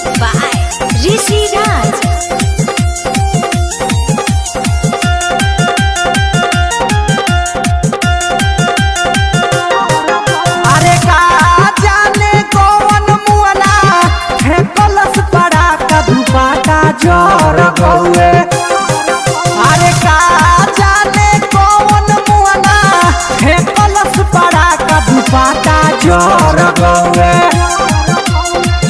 Music by Rishi Raj. अरे का जाने कौन मुअना है कलश पड़ा का दुपाटा जोर गौए। अरे का जाने कौन मुअना है कलश पड़ा का दुपाटा जोर गौए।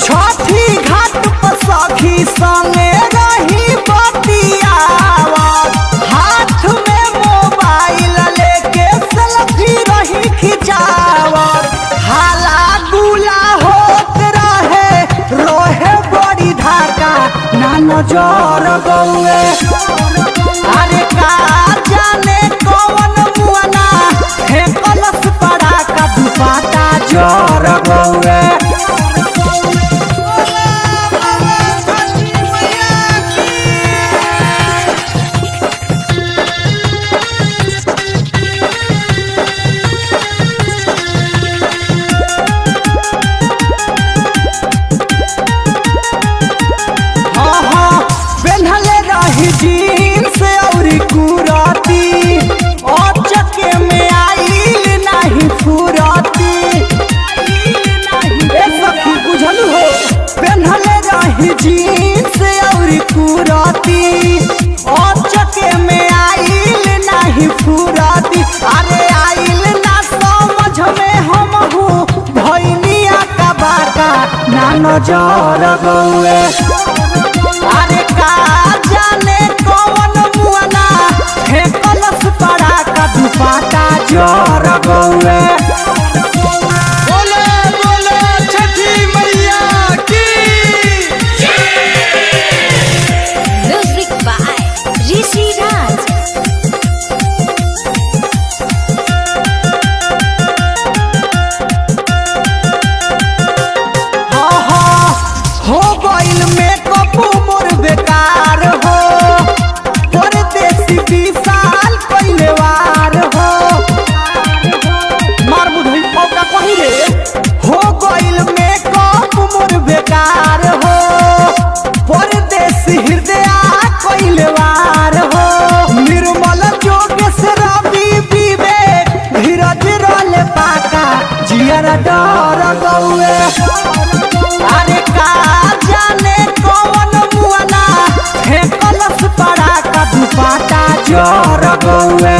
छठी घाट पर सखी संगे रही बतियावत, हाथ में मोबाइल लेके सेल्फी रही खिंचावत। हाला गुला होत रहे रोहे बड़ी धाका ना नजर गौए। अरे का जाने कौन मुअना है कलश पड़ा का दुपाटा जोर गौए। जीन्स औरी कुराती और चके में आइल नहीं फुराती। ए सखी बुझल हो पेन्हले रही जीन्स औरी कुराती और चके में आइल नहीं फुराती। अरे आइल ना समझ में हम हूँ भैनिया का बाका ना नजर गौए। अरे का जाने कौन मुअना है कलश पड़ा का दुपाटा जोर गौए। बोले बोले छठी मैया की। Music by Rishi Raj. हो गइल मेकअप मोर बेकार हो, परदेसी 20 साल पहले वार हो। मार बुधई औका कही रे। हो गइल मेकअप मोर बेकार हो, परदेसी हृदय कइले वार हो। निर्मल जोगेश रवि विवेक धीरज रोले पाका जियर डर गौए। अरे का जाने कौन मुअना है कलश पड़ा का दुपाटा जोर गौए।